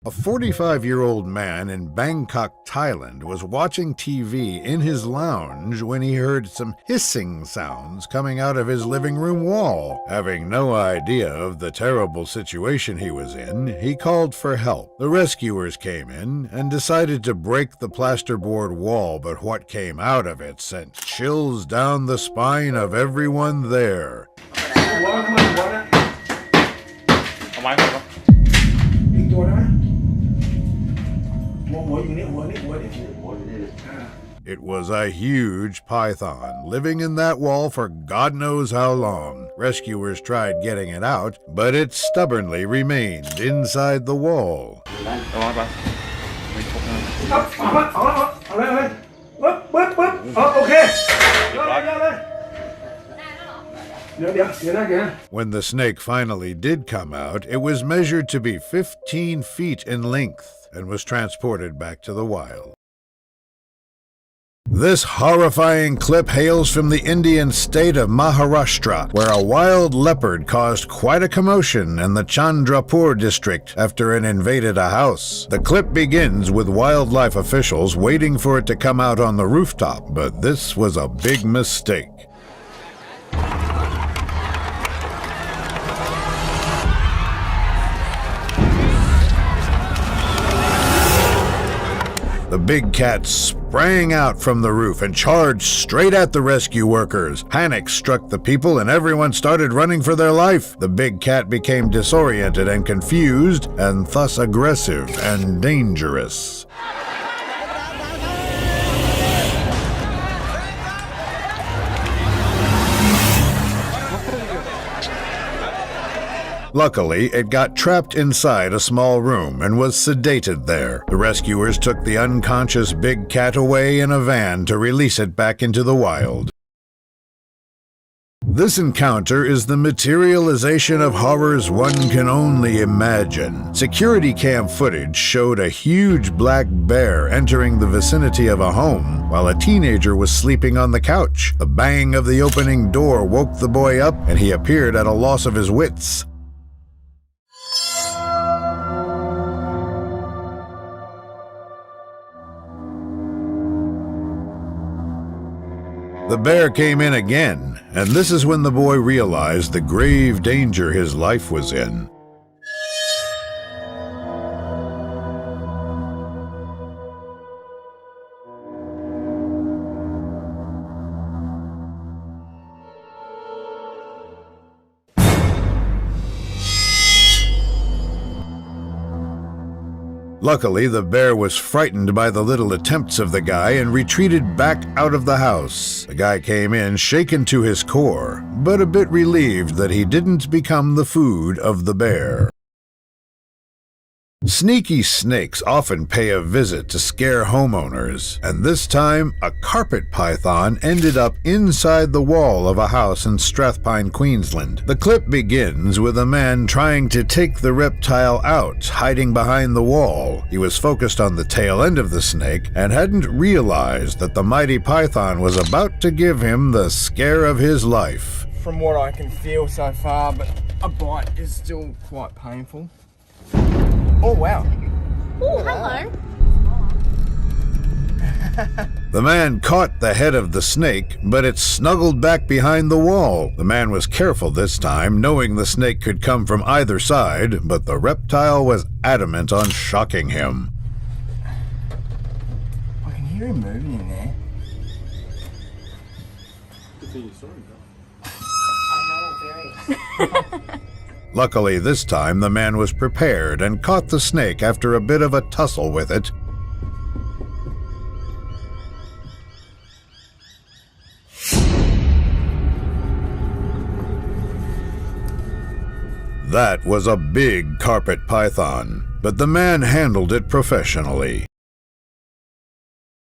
A 45-year-old man in Bangkok, Thailand was watching TV in his lounge when he heard some hissing sounds coming out of his living room wall. Having no idea of the terrible situation he was in, he called for help. The rescuers came in and decided to break the plasterboard wall, but what came out of it sent chills down the spine of everyone there. It was a huge python, living in that wall for God knows how long. Rescuers tried getting it out, but it stubbornly remained inside the wall. When the snake finally did come out, it was measured to be 15 feet in length and was transported back to the wild. This horrifying clip hails from the Indian state of Maharashtra, where a wild leopard caused quite a commotion in the Chandrapur district after it invaded a house. The clip begins with wildlife officials waiting for it to come out on the rooftop, but this was a big mistake. The big cat sprang out from the roof and charged straight at the rescue workers. Panic struck the people and everyone started running for their life. The big cat became disoriented and confused, and thus aggressive and dangerous. Luckily, it got trapped inside a small room and was sedated there. The rescuers took the unconscious big cat away in a van to release it back into the wild. This encounter is the materialization of horrors one can only imagine. Security cam footage showed a huge black bear entering the vicinity of a home while a teenager was sleeping on the couch. The bang of the opening door woke the boy up and he appeared at a loss of his wits. The bear came in again, and this is when the boy realized the grave danger his life was in. Luckily, the bear was frightened by the little attempts of the guy and retreated back out of the house. The guy came in shaken to his core, but a bit relieved that he didn't become the food of the bear. Sneaky snakes often pay a visit to scare homeowners, and this time a carpet python ended up inside the wall of a house in Strathpine, Queensland. The clip begins with a man trying to take the reptile out, hiding behind the wall. He was focused on the tail end of the snake and hadn't realized that the mighty python was about to give him the scare of his life. From what I can feel so far, but a bite is still quite painful. Oh, wow. Oh, hello. The man caught the head of the snake, but it snuggled back behind the wall. The man was careful this time, knowing the snake could come from either side, but the reptile was adamant on shocking him. I can hear him moving in there. I know, very. Luckily, this time the man was prepared and caught the snake after a bit of a tussle with it. That was a big carpet python, but the man handled it professionally.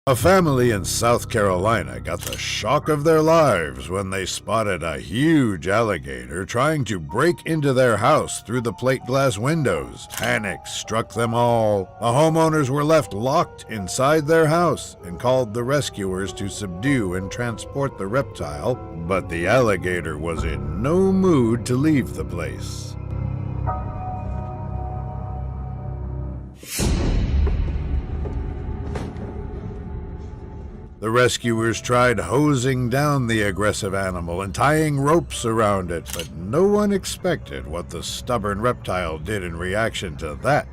A family in South Carolina got the shock of their lives when they spotted a huge alligator trying to break into their house through the plate glass windows. Panic struck them all. The homeowners were left locked inside their house and called the rescuers to subdue and transport the reptile, but the alligator was in no mood to leave the place. The rescuers tried hosing down the aggressive animal and tying ropes around it, but no one expected what the stubborn reptile did in reaction to that.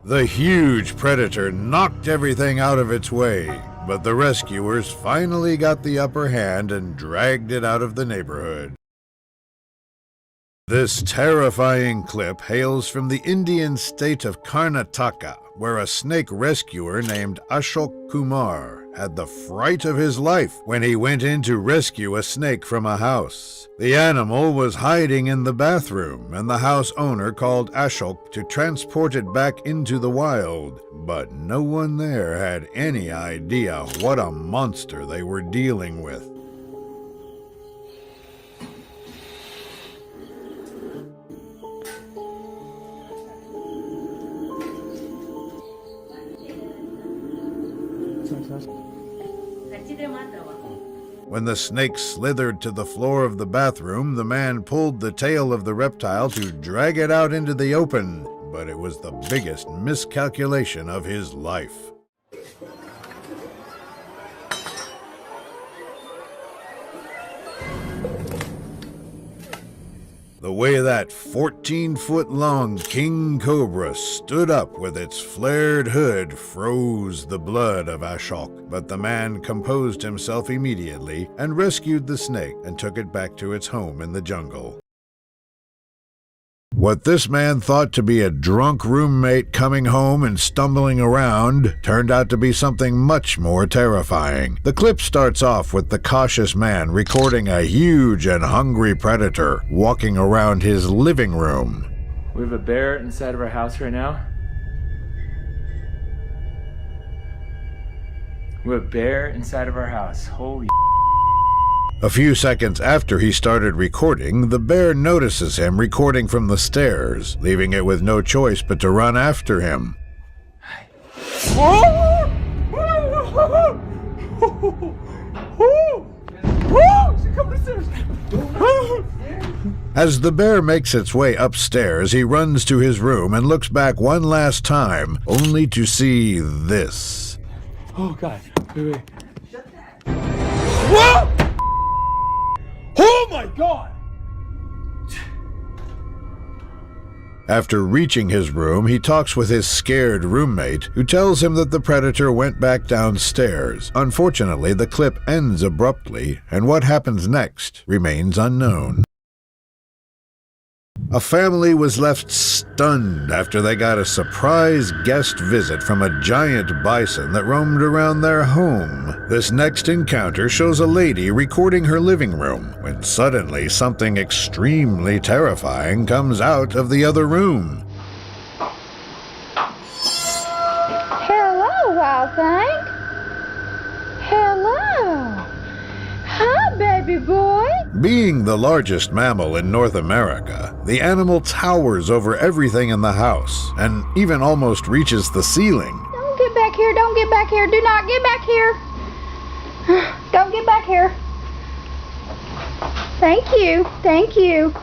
The huge predator knocked everything out of its way, but the rescuers finally got the upper hand and dragged it out of the neighborhood. This terrifying clip hails from the Indian state of Karnataka, where a snake rescuer named Ashok Kumar had the fright of his life when he went in to rescue a snake from a house. The animal was hiding in the bathroom, and the house owner called Ashok to transport it back into the wild. But no one there had any idea what a monster they were dealing with. When the snake slithered to the floor of the bathroom, the man pulled the tail of the reptile to drag it out into the open, but it was the biggest miscalculation of his life. The way that 14-foot-long king cobra stood up with its flared hood froze the blood of Ashok, but the man composed himself immediately and rescued the snake and took it back to its home in the jungle. What this man thought to be a drunk roommate coming home and stumbling around turned out to be something much more terrifying. The clip starts off with the cautious man recording a huge and hungry predator walking around his living room. We have a bear inside of our house right now. We have a bear inside of our house. Holy. A few seconds after he started recording, the bear notices him recording from the stairs, leaving it with no choice but to run after him. As the bear makes its way upstairs, he runs to his room and looks back one last time, only to see this. Oh God, wait. Whoa! Oh my God! After reaching his room, he talks with his scared roommate, who tells him that the predator went back downstairs. Unfortunately, the clip ends abruptly, and what happens next remains unknown. A family was left stunned after they got a surprise guest visit from a giant bison that roamed around their home. This next encounter shows a lady recording her living room, when suddenly something extremely terrifying comes out of the other room. Hello, wild thing. Hello. Hi, baby boy. Being the largest mammal in North America, the animal towers over everything in the house and even almost reaches the ceiling. Don't get back here. Don't get back here. Do not get back here. Don't get back here. Thank you. Thank you.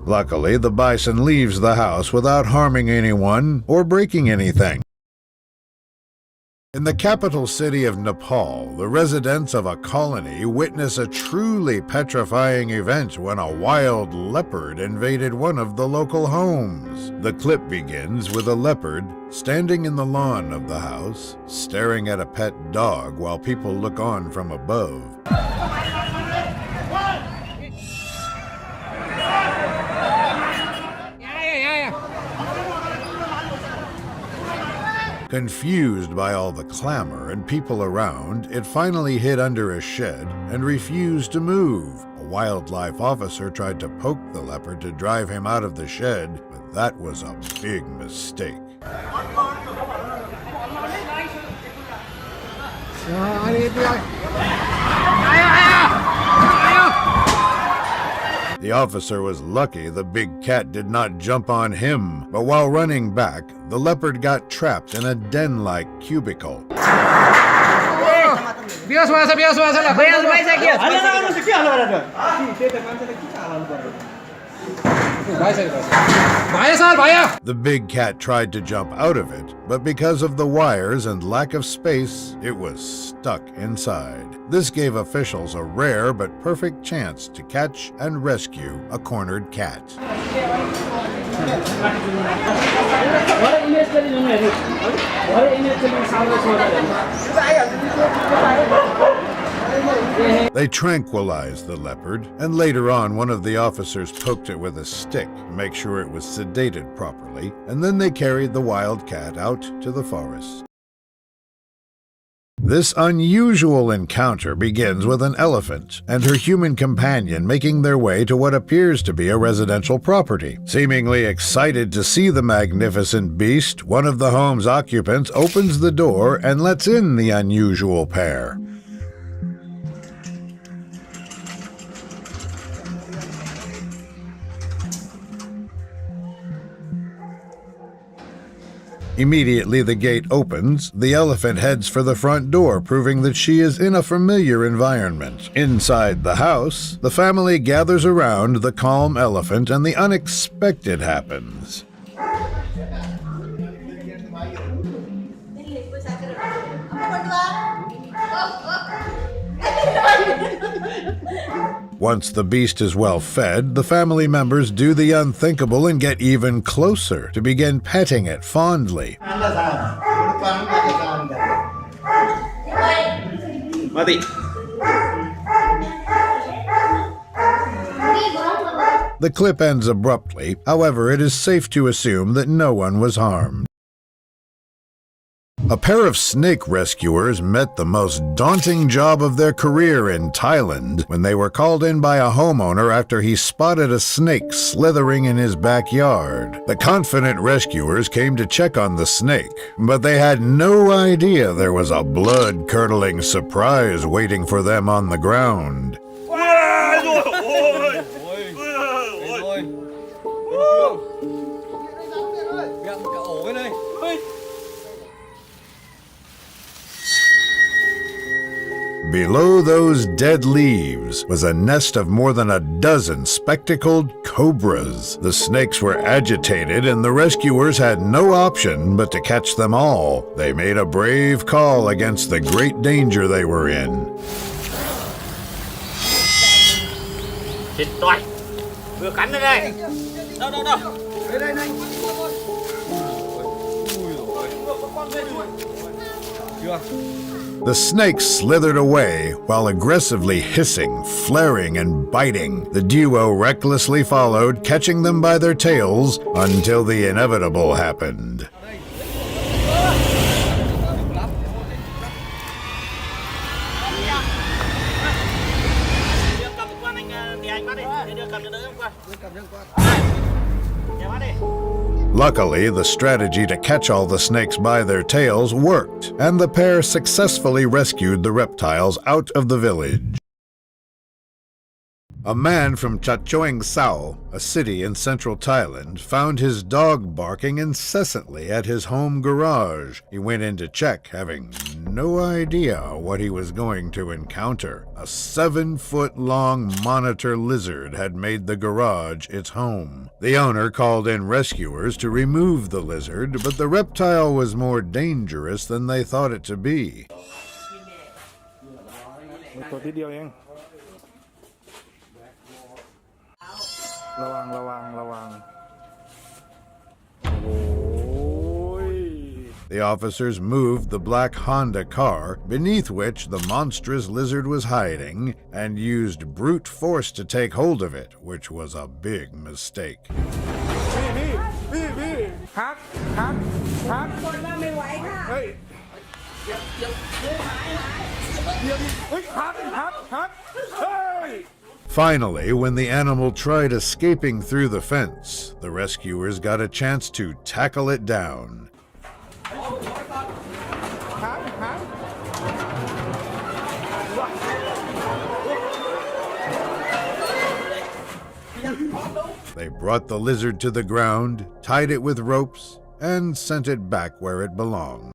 Luckily, the bison leaves the house without harming anyone or breaking anything. In the capital city of Nepal, the residents of a colony witness a truly petrifying event when a wild leopard invaded one of the local homes. The clip begins with a leopard standing in the lawn of the house, staring at a pet dog while people look on from above. Confused by all the clamor and people around, it finally hid under a shed and refused to move. A wildlife officer tried to poke the leopard to drive him out of the shed, but that was a big mistake. The officer was lucky the big cat did not jump on him, but while running back, the leopard got trapped in a den-like cubicle. The big cat tried to jump out of it, but because of the wires and lack of space, it was stuck inside. This gave officials a rare but perfect chance to catch and rescue a cornered cat. They tranquilized the leopard, and later on one of the officers poked it with a stick to make sure it was sedated properly, and then they carried the wild cat out to the forest. This unusual encounter begins with an elephant and her human companion making their way to what appears to be a residential property. Seemingly excited to see the magnificent beast, one of the home's occupants opens the door and lets in the unusual pair. Immediately the gate opens, the elephant heads for the front door, proving that she is in a familiar environment. Inside the house, the family gathers around the calm elephant and the unexpected happens. Once the beast is well fed, the family members do the unthinkable and get even closer to begin petting it fondly. The clip ends abruptly, however, it is safe to assume that no one was harmed. A pair of snake rescuers met the most daunting job of their career in Thailand when they were called in by a homeowner after he spotted a snake slithering in his backyard. The confident rescuers came to check on the snake, but they had no idea there was a blood-curdling surprise waiting for them on the ground. Below those dead leaves was a nest of more than a dozen spectacled cobras. The snakes were agitated and the rescuers had no option but to catch them all. They made a brave call against the great danger they were in. Vừa cắn lên đây. Đâu đâu đâu. Đây đây. The snakes slithered away while aggressively hissing, flaring, and biting. The duo recklessly followed, catching them by their tails until the inevitable happened. Luckily, the strategy to catch all the snakes by their tails worked, and the pair successfully rescued the reptiles out of the village. A man from Chachoeng Sao, a city in central Thailand, found his dog barking incessantly at his home garage. He went in to check, having no idea what he was going to encounter. A 7-foot-long monitor lizard had made the garage its home. The owner called in rescuers to remove the lizard, but the reptile was more dangerous than they thought it to be. The officers moved the black Honda car, beneath which the monstrous lizard was hiding, and used brute force to take hold of it, which was a big mistake. Finally, when the animal tried escaping through the fence, the rescuers got a chance to tackle it down. They brought the lizard to the ground, tied it with ropes, and sent it back where it belonged.